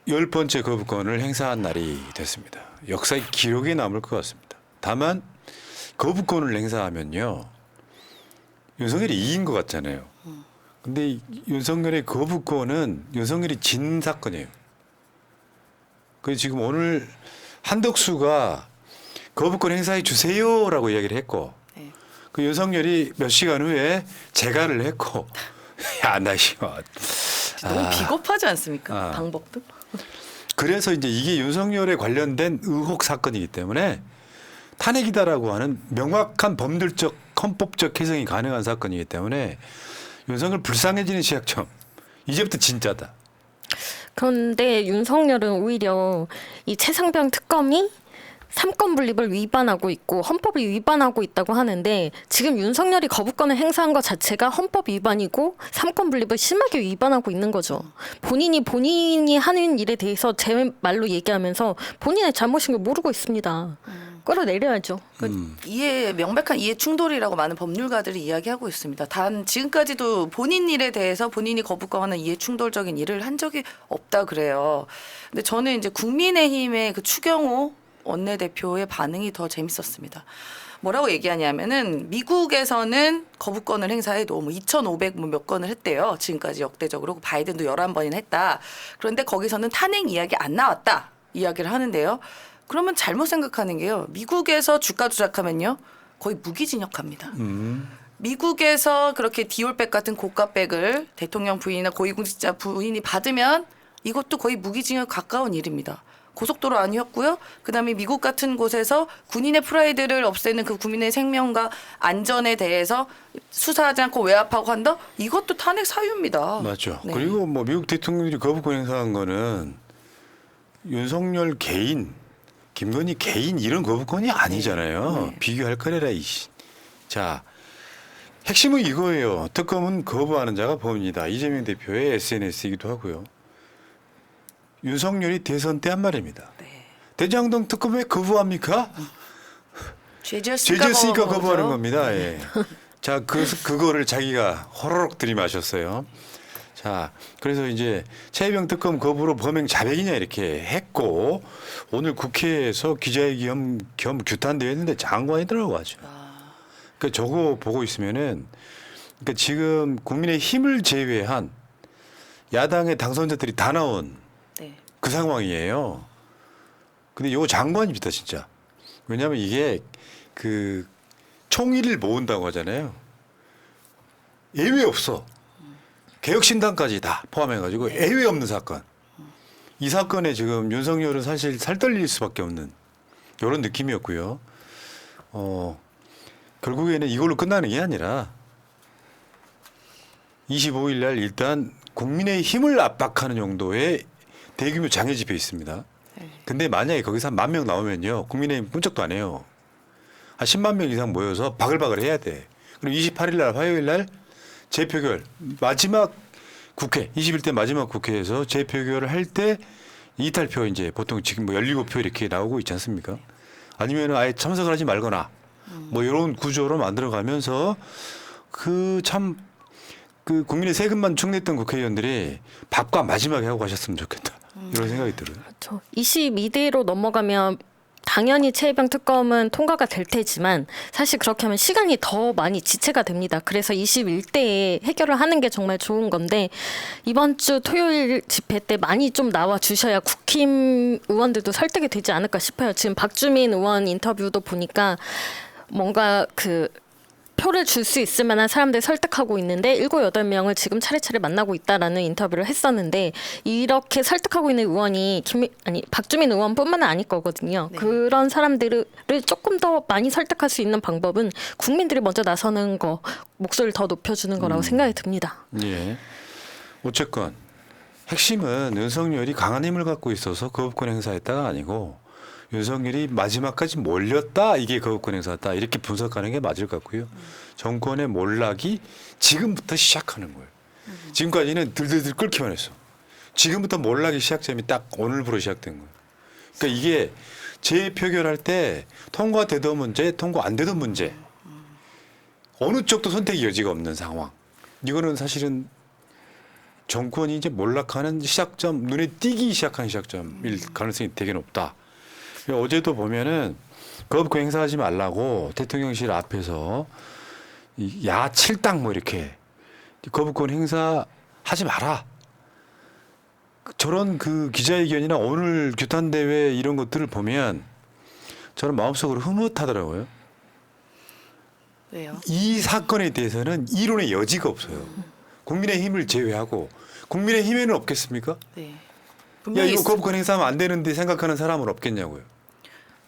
10번째 거부권을 행사한 날이 됐습니다. 역사의 기록에 남을 것 같습니다. 다만 거부권을 행사하면요. 윤석열이 이긴 것 같잖아요. 근데 윤석열의 거부권은 윤석열이 진 사건이에요. 그래서 지금 오늘 한덕수가 거부권 행사해 주세요라고 이야기를 했고 네. 그 윤석열이 몇 시간 후에 재가를 했고 야, 나 이거 너무 비겁하지 않습니까? 아. 방법도. 그래서 이제 이게 윤석열에 관련된 의혹 사건이기 때문에 탄핵이다라고 하는 명확한 법률적 헌법적 해석이 가능한 사건이기 때문에 윤석열 불쌍해지는 시작점. 이제부터 진짜다. 그런데 윤석열은 오히려 이 최상병 특검이 삼권 분립을 위반하고 있고 헌법을 위반하고 있다고 하는데 지금 윤석열이 거부권을 행사한 것 자체가 헌법 위반이고 삼권 분립을 심하게 위반하고 있는 거죠. 본인이 하는 일에 대해서 제 말로 얘기하면서 본인의 잘못인 걸 모르고 있습니다. 끌어내려야죠. 이해 명백한 이해 충돌이라고 많은 법률가들이 이야기하고 있습니다. 단 지금까지도 본인 일에 대해서 본인이 거부권하는 이해 충돌적인 일을 한 적이 없다 그래요. 근데 저는 이제 국민의힘의 그 추경호 원내대표의 반응이 더 재밌었습니다. 뭐라고 얘기하냐면은 미국에서는 거부권을 행사해 도 2,500 몇 건을 했대요. 지금까지 역대적으로 바이든도 11번이나 했다. 그런데 거기서는 탄핵 이야기 안 나왔다. 이야기를 하는데요. 그러면 잘못 생각하는 게요. 미국에서 주가 조작하면요. 거의 무기징역합니다. 미국에서 그렇게 디올백 같은 고가백을 대통령 부인이나 고위공직자 부인이 받으면 이것도 거의 무기징역 가까운 일입니다. 고속도로 아니었고요. 그다음에 미국 같은 곳에서 군인의 프라이드를 없애는 그 국민의 생명과 안전에 대해서 수사하지 않고 외압하고 한다? 이것도 탄핵 사유입니다. 맞죠. 네. 그리고 뭐 미국 대통령들이 거부권 행사한 거는 윤석열 개인, 김건희 개인 이런 거부권이 아니잖아요. 네. 비교할 거래라 이씨. 자, 핵심은 이거예요. 특검은 거부하는 자가 범인이다. 이재명 대표의 SNS이기도 하고요. 윤석열이 대선 때 한 말입니다. 네. 대장동 특검 왜 거부합니까? 죄지었으니까 죄지었으니까 거부하는 겁니다. 예. 자, 그거를 자기가 호로록 들이마셨어요. 자, 그래서 이제 최혜병 특검 거부로 범행 자백이냐 이렇게 했고 오늘 국회에서 기자회견 겸 규탄대회 했는데 장관이 들어가고 하죠. 그러니까 저거 보고 있으면은 그러니까 지금 국민의 힘을 제외한 야당의 당선자들이 다 나온 네. 그 상황이에요. 근데 요 장관입니다, 진짜. 왜냐하면 이게 그 총의를 모은다고 하잖아요. 예외 없어. 개혁신당까지 다 포함해가지고 예외 없는 사건. 이 사건에 지금 윤석열은 사실 살떨릴 수밖에 없는 이런 느낌이었고요. 결국에는 이걸로 끝나는 게 아니라 25일 날 일단 국민의 힘을 압박하는 정도의 대규모 장애 집회 있습니다. 근데 만약에 거기서 한 10,000명 나오면요. 국민의힘 꿈쩍도 안 해요. 한 10만 명 이상 모여서 바글바글 해야 돼. 그리고 28일 날 화요일 날 재표결 마지막 국회 21대 마지막 국회에서 재표결을 할 때 이탈표 이제 보통 지금 뭐 17표 이렇게 나오고 있지 않습니까? 아니면 아예 참석을 하지 말거나 뭐 이런 구조로 만들어가면서 그 국민의 세금만 축냈던 국회의원들이 밥과 마지막에 하고 가셨으면 좋겠다. 이런 생각이 들어요. 그렇죠. 22대로 넘어가면 당연히 최혜병 특검은 통과가 될 테지만 사실 그렇게 하면 시간이 더 많이 지체가 됩니다. 그래서 21대에 해결을 하는 게 정말 좋은 건데 이번 주 토요일 집회 때 많이 좀 나와 주셔야 국힘 의원들도 설득이 되지 않을까 싶어요. 지금 박주민 의원 인터뷰도 보니까 뭔가 그 표를 줄 수 있을 만한 사람들 설득하고 있는데 7, 8명을 지금 차례차례 만나고 있다라는 인터뷰를 했었는데 이렇게 설득하고 있는 의원이 박주민 의원뿐만 아닐 거거든요. 네. 그런 사람들을 조금 더 많이 설득할 수 있는 방법은 국민들이 먼저 나서는 거, 목소리를 더 높여주는 거라고 생각이 듭니다. 예. 어쨌건 핵심은 윤석열이 강한 힘을 갖고 있어서 거부권 행사했다가 아니고 윤석열이 마지막까지 몰렸다 이게 거부권 행사다 이렇게 분석하는 게 맞을 것 같고요. 정권의 몰락이 지금부터 시작하는 거예요. 지금까지는 들들들 끓기만 했어. 지금부터 몰락의 시작점이 딱 오늘부로 시작된 거예요. 그러니까 이게 재표결할 때 통과되던 문제, 통과 안 되던 문제 어느 쪽도 선택의 여지가 없는 상황. 이거는 사실은 정권이 이제 몰락하는 시작점, 눈에 띄기 시작하는 시작점일 가능성이 되게 높다. 어제도 보면은 거부권 행사하지 말라고 대통령실 앞에서 이 야칠당 뭐 이렇게 거부권 행사하지 마라. 저런 그 기자회견이나 오늘 규탄 대회 이런 것들을 보면 저는 마음속으로 흐뭇하더라고요. 왜요? 이 사건에 대해서는 이론의 여지가 없어요. 국민의힘을 제외하고 국민의힘에는 없겠습니까? 네. 야 분명히 이거 거부권 행사하면 안 되는데 생각하는 사람은 없겠냐고요.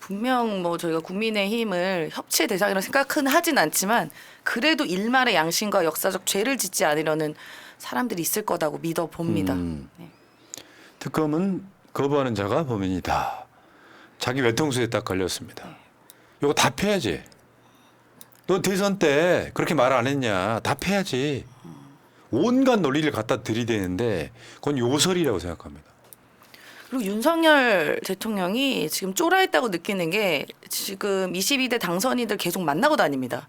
분명 뭐 저희가 국민의힘을 협치의 대상이라 생각은 하진 않지만 그래도 일말의 양심과 역사적 죄를 짓지 않으려는 사람들이 있을 거다고 믿어 봅니다. 네. 특검은 거부하는 자가 범인이다. 자기 외통수에 딱 걸렸습니다. 이거 답해야지. 너 대선 때 그렇게 말 안 했냐. 답해야지. 온갖 논리를 갖다 들이대는데 그건 요설이라고 생각합니다. 그리고 윤석열 대통령이 지금 쫄아있다고 느끼는 게 지금 22대 당선인들 계속 만나고 다닙니다.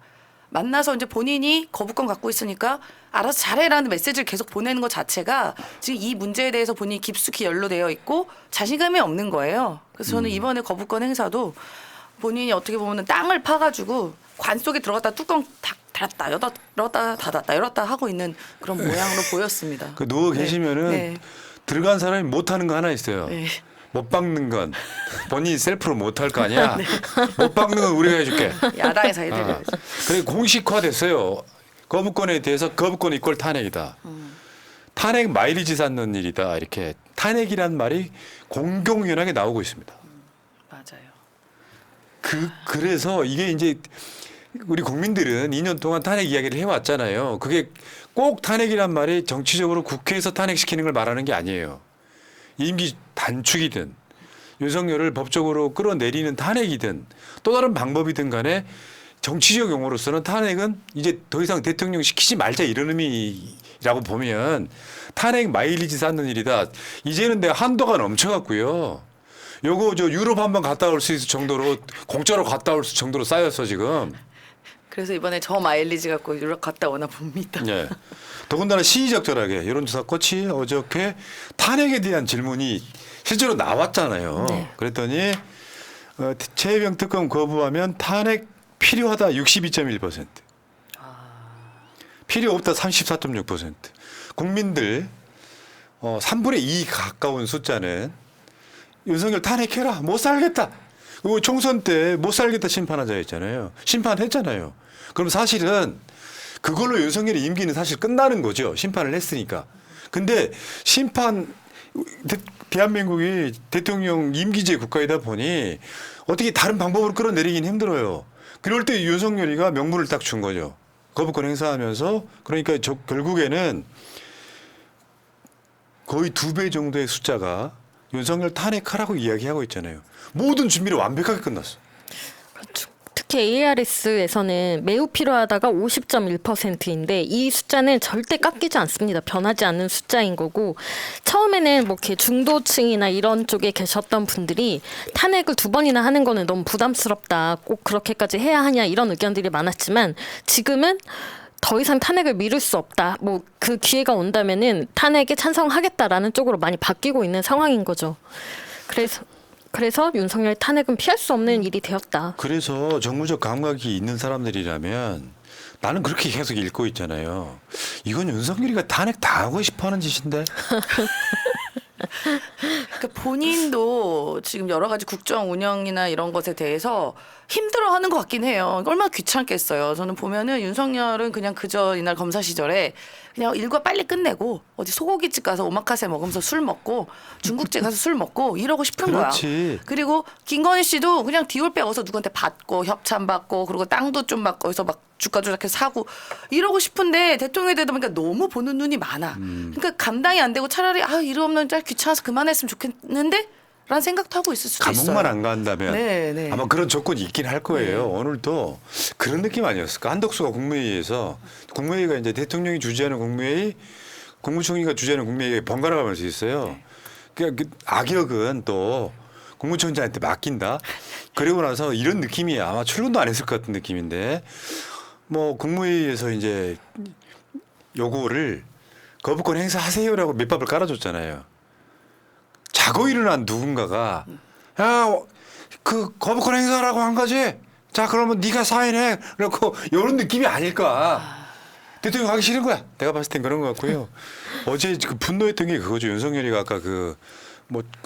만나서 이제 본인이 거부권 갖고 있으니까 알아서 잘해라는 메시지를 계속 보내는 것 자체가 지금 이 문제에 대해서 본인이 깊숙이 연루되어 있고 자신감이 없는 거예요. 그래서 저는 이번에 거부권 행사도 본인이 어떻게 보면 땅을 파가지고 관 속에 들어갔다 뚜껑 탁 닫았다 열었다 닫았다 열었다 하고 있는 그런 모양으로 보였습니다. 그 누워 네. 계시면은 네. 들어간 사람이 못하는 거 하나 있어요. 네. 못 박는 건 본인이 셀프로 못할 거 아니야. 못 박는 건 우리가 해줄게. 야당에서 해드려야죠. 그래 공식화됐어요. 거부권에 대해서 거부권 이꼴 탄핵이다. 탄핵 마일리지 쌓는 일이다. 이렇게 탄핵이란 말이 공공연하게 나오고 있습니다. 맞아요. 그래서 이게 이제 우리 국민들은 2년 동안 탄핵 이야기를 해왔잖아요. 그게 꼭 탄핵이란 말이 정치적으로 국회에서 탄핵시키는 걸 말하는 게 아니에요. 임기 단축이든 윤석열을 법적으로 끌어내리는 탄핵이든 또 다른 방법이든 간에 정치적 용어로서는 탄핵은 이제 더 이상 대통령 시키지 말자 이런 의미라고 보면 탄핵 마일리지 쌓는 일이다. 이제는 내가 한도가 넘쳐갔고요. 요거 저 유럽 한번 갔다 올 수 있을 정도로 공짜로 갔다 올 정도로 쌓였어 지금. 그래서 이번에 저 마일리지 갖고 유럽 갔다 오나 봅니다. 예. 더군다나 시의적절하게 여론조사 꽃이 어저께 탄핵에 대한 질문이 실제로 나왔잖아요. 네. 그랬더니 최혜병 특검 거부하면 탄핵 필요하다 62.1%. 필요 없다 34.6%. 국민들 3분의 2 가까운 숫자는 윤석열 탄핵해라 못 살겠다. 그리고 총선 때 못 살겠다 심판하자였잖아요. 심판했잖아요. 그럼 사실은 그걸로 윤석열의 임기는 사실 끝나는 거죠. 심판을 했으니까. 근데 대한민국이 대통령 임기제 국가이다 보니 어떻게 다른 방법으로 끌어내리긴 힘들어요. 그럴 때 윤석열이가 명분을 딱 준 거죠. 거부권 행사하면서 그러니까 결국에는 거의 2배 정도의 숫자가 윤석열 탄핵하라고 이야기하고 있잖아요. 모든 준비를 완벽하게 끝났어. 특히 ARS에서는 매우 필요하다가 50.1%인데 이 숫자는 절대 깎이지 않습니다. 변하지 않는 숫자인 거고 처음에는 뭐 이렇게 중도층이나 이런 쪽에 계셨던 분들이 탄핵을 2번이나 하는 거는 너무 부담스럽다. 꼭 그렇게까지 해야 하냐 이런 의견들이 많았지만 지금은 더 이상 탄핵을 미룰 수 없다. 뭐 그 기회가 온다면은 탄핵에 찬성하겠다라는 쪽으로 많이 바뀌고 있는 상황인 거죠. 그래서 윤석열 탄핵은 피할 수 없는 일이 되었다. 그래서 정무적 감각이 있는 사람들이라면 나는 그렇게 계속 읽고 있잖아요. 이건 윤석열이가 탄핵 당하고 싶어하는 짓인데. 그러니까 본인도 지금 여러 가지 국정 운영이나 이런 것에 대해서 힘들어하는 것 같긴 해요. 얼마나 귀찮겠어요. 저는 보면은 윤석열은 그냥 그저 이날 검사 시절에 그냥 일과 빨리 끝내고 어디 소고기집 가서 오마카세 먹으면서 술 먹고 중국집 가서 술 먹고 이러고 싶은 그렇지. 거야. 그리고 김건희 씨도 그냥 디올 빼어서 누구한테 받고 협찬 받고 그리고 땅도 좀 막 거기서 막 주가 조작해서 사고 이러고 싶은데 대통령이 되다 보니까 너무 보는 눈이 많아. 그러니까 감당이 안 되고 차라리 일 없는 짤 귀찮아서 그만했으면 좋겠는데 라는 생각도 하고 있을 수도 있어요. 감옥만 안 간다면 네. 아마 그런 조건이 있긴 할 거예요. 오늘도 그런 느낌 아니었을까? 한덕수가 국무회의에서 국무회의가 이제 대통령이 주재하는 국무회의, 국무총리가 주재하는 국무회의에 번갈아 가면서 있어요. 그러니까 그 악역은 또 국무총장한테 맡긴다. 그리고 나서 이런 느낌이 아마 출근도 안 했을 것 같은 느낌인데 뭐 국무회의에서 이제 요거를 거부권 행사하세요라고 밑밥을 깔아줬잖아요. 자고 일어난 누군가가 야, 그 거부권 행사라고 한 거지? 자, 그러면 네가 사인해. 그렇고 이런 느낌이 아닐까. 대통령 가기 싫은 거야. 내가 봤을 땐 그런 것 같고요. 어제 그 분노했던 게 그거죠. 윤석열이가 아까 그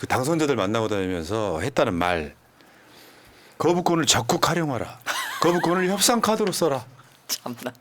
당선자들 만나고 다니면서 했다는 말. 거부권을 적극 활용하라. 거부권을 협상 카드로 써라. 참나.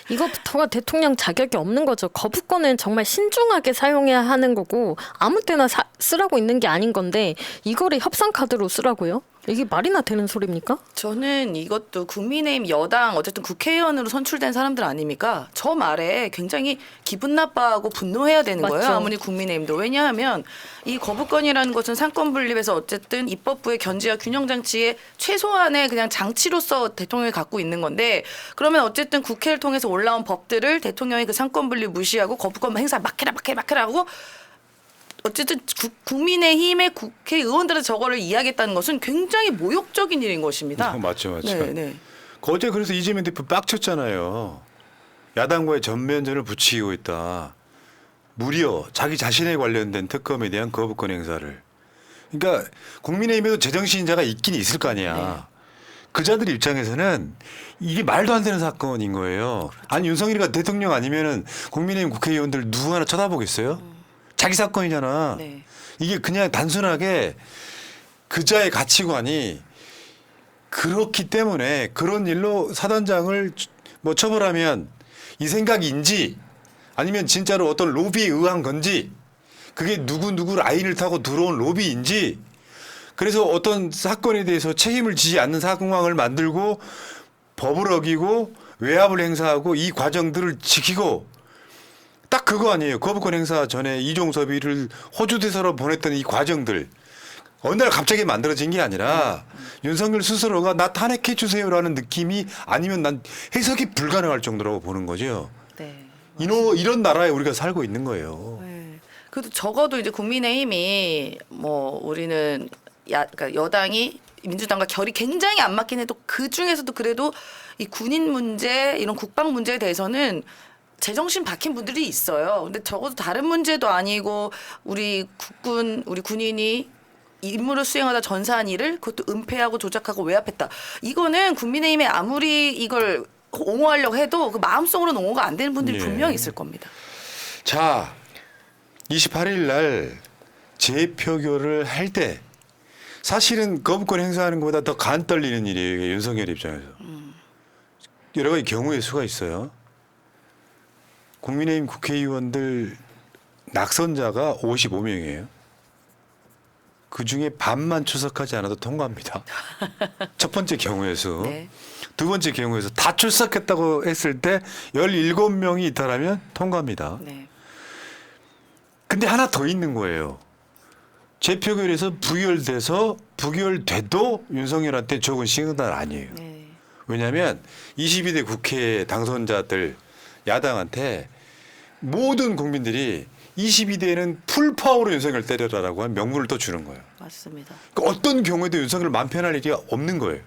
이것부터가 대통령 자격이 없는 거죠. 거부권은 정말 신중하게 사용해야 하는 거고 아무 때나 쓰라고 있는 게 아닌 건데 이거를 협상 카드로 쓰라고요? 이게 말이나 되는 소리입니까? 저는 이것도 국민의힘 여당 어쨌든 국회의원으로 선출된 사람들 아닙니까? 저 말에 굉장히 기분 나빠하고 분노해야 되는 거예요. 맞죠. 아무리 국민의힘도. 왜냐하면 이 거부권이라는 것은 상권 분립에서 어쨌든 입법부의 견제와 균형 장치의 최소한의 그냥 장치로서 대통령이 갖고 있는 건데 그러면 어쨌든 국회를 통해서 올라온 법들을 대통령이 그 상권 분립 무시하고 거부권 행사 막해라 하고 어쨌든 국민의힘의 국회의원들은 저거를 이야기했다는 것은 굉장히 모욕적인 일인 것입니다. 맞죠. 네, 네. 어제 그래서 이재명 대표 빡쳤잖아요. 야당과의 전면전을 부추기고 있다. 무려 자기 자신에 관련된 특검에 대한 거부권 행사를. 그러니까 국민의힘에도 제정신자가 있긴 있을 거 아니야. 네. 그자들 입장에서는 이게 말도 안 되는 사건인 거예요. 아니 윤석열이가 대통령 아니면은 국민의힘 국회의원들 누구 하나 쳐다보겠어요? 자기 사건이잖아. 네. 이게 그냥 단순하게 그자의 가치관이 그렇기 때문에 그런 일로 사단장을 처벌하면 이 생각인지 아니면 진짜로 어떤 로비에 의한 건지 그게 누구 라인을 타고 들어온 로비인지 그래서 어떤 사건에 대해서 책임을 지지 않는 상황을 만들고 법을 어기고 외압을 행사하고 이 과정들을 지키고 딱 그거 아니에요. 거부권 행사 전에 이종섭이를 호주 대사로 보냈던 이 과정들 어느 날 갑자기 만들어진 게 아니라 윤석열 스스로가 나 탄핵해 주세요라는 느낌이 아니면 난 해석이 불가능할 정도라고 보는 거죠. 네. 이런 나라에 우리가 살고 있는 거예요. 네. 그래도 적어도 이제 국민의힘이 우리는 그러니까 여당이 민주당과 결이 굉장히 안 맞긴 해도 그 중에서도 그래도 이 군인 문제 이런 국방 문제에 대해서는 제정신 박힌 분들이 있어요. 근데 적어도 다른 문제도 아니고 우리 국군, 우리 군인이 임무를 수행하다 전사한 일을 그것도 은폐하고 조작하고 외압했다. 이거는 국민의힘에 아무리 이걸 옹호하려고 해도 그 마음속으로는 옹호가 안 되는 분들이 예. 분명히 있을 겁니다. 자, 28일 날 재표결을 할 때 사실은 거부권 행사하는 것보다 더 간 떨리는 일이에요. 윤석열 입장에서. 여러 가지 경우의 수가 있어요. 국민의힘 국회의원들 낙선자가 55명이에요. 그중에 반만 출석하지 않아도 통과합니다. 첫 번째 경우의 수. 네. 두 번째 경우에서 다 출석했다고 했을 때 17명이 있다라면 통과합니다. 네. 근데 하나 더 있는 거예요. 재표결에서 부결돼도 윤석열한테 적은 시그널 아니에요. 네. 왜냐하면 22대 국회 당선자들 야당한테 모든 국민들이 22대에는 풀파워로 윤석열 때려라라고 한 명분을 또 주는 거예요. 맞습니다. 그러니까 어떤 경우에도 윤석열을 맘 편할 일이 없는 거예요.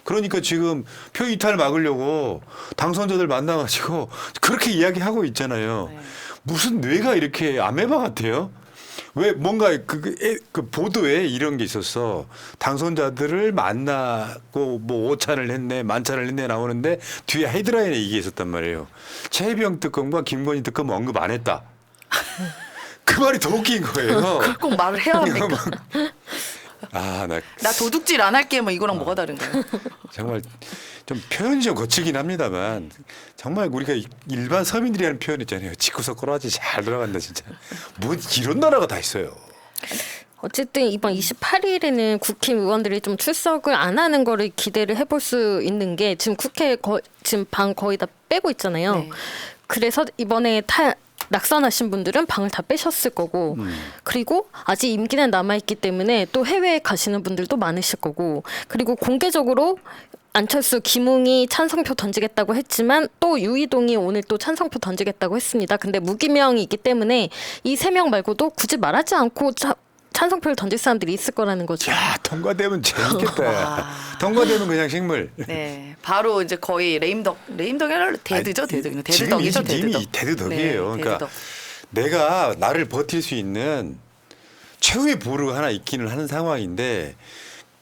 그러니까 지금 표 이탈 막으려고 당선자들 만나가지고 그렇게 이야기하고 있잖아요. 네. 무슨 뇌가 이렇게 아메바 같아요? 왜 뭔가 그 보도에 이런 게 있었어. 당선자들을 만나고 뭐 오찬을 했네, 만찬을 했네 나오는데 뒤에 헤드라인에 이게 있었단 말이에요. 최혜병 특검과 김건희 특검 언급 안 했다. 그 말이 더 웃긴 거예요. 그걸 꼭 말을 해야 합니까? 나 도둑질 안 할게 뭐 이거랑 뭐가 다른가요? 정말 좀 표현이 좀 거칠긴 합니다만 정말 우리가 일반 서민들이 하는 표현 있잖아요. 집구석 꼬라지 잘 들어간다 진짜. 뭐 이런 나라가 다 있어요. 어쨌든 이번 28일에는 국회의원들이 좀 출석을 안 하는 거를 기대를 해볼 수 있는 게 지금 국회 지금 방 거의 다 빼고 있잖아요. 네. 그래서 이번에 낙선하신 분들은 방을 다 빼셨을 거고 그리고 아직 임기는 남아있기 때문에 또 해외에 가시는 분들도 많으실 거고 그리고 공개적으로 안철수, 김웅이 찬성표 던지겠다고 했지만 또 유이동이 오늘 또 찬성표 던지겠다고 했습니다. 근데 무기명이기 때문에 이 3명 말고도 굳이 말하지 않고 찬성표를 던질 사람들이 있을 거라는 거죠. 야, 통과되면 재밌겠다. 와. 통과되면 그냥 식물. 네, 바로 이제 거의 레임덕이라 데드죠, 데드. 지금 데드덕이죠, 이미 데드덕. 데드덕이에요. 네, 그러니까 데드덕. 내가 나를 버틸 수 있는 최후의 보루가 하나 있기는 하는 상황인데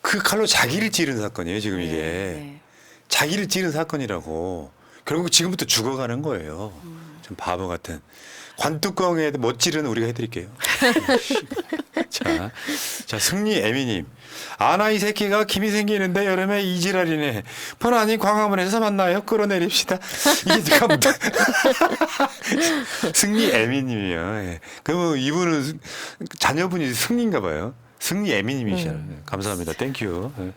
그 칼로 자기를 찌른 사건이에요. 지금 이게 네. 자기를 찌른 사건이라고. 결국 지금부터 죽어가는 거예요. 좀 바보 같은. 관뚜껑에 못 찌르는 우리가 해드릴게요. 자 승리 애미님. 아나 이 새끼가 김이 생기는데 여름에 이지랄이네. 포나니 광화문에서 만나요. 끌어내립시다. 이게 제가 승리 애미님이요. 예. 그럼 이분은 자녀분이 승리인가 봐요. 승리 애미님이시잖아요. 감사합니다. 땡큐. 예.